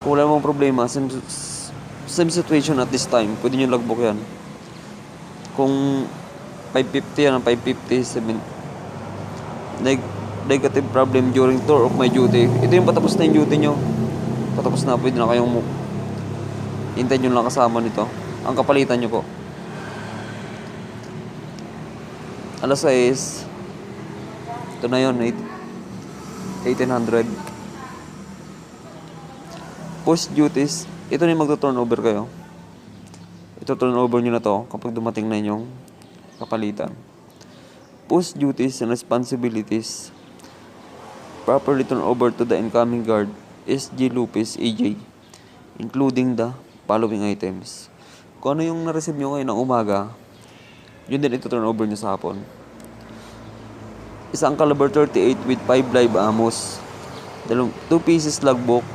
Kung wala mong problema, same situation at this time, pwede nyo logbook yan. Kung 550 yan, 550, negative problem during tour of my duty. Ito yung patapos na yung duty nyo. Patapos na, pwede na kayong hintay nyo lang kasama nito. Ang kapalitan nyo po. Alas 6. Ito na yun, 1800. Post duties, ito na yung magto-turnover kayo. Ito turnover nyo na to kapag dumating na yung kapalitan. Post duties and responsibilities properly turn over to the incoming guard SG Lupis AJ, including the following items. Kung ano yung na-receive nyo ngayon ng umaga, yun din ito turn over nyo sa hapon. Isang caliber 38 with 5 live ammos, 2 pieces logbook,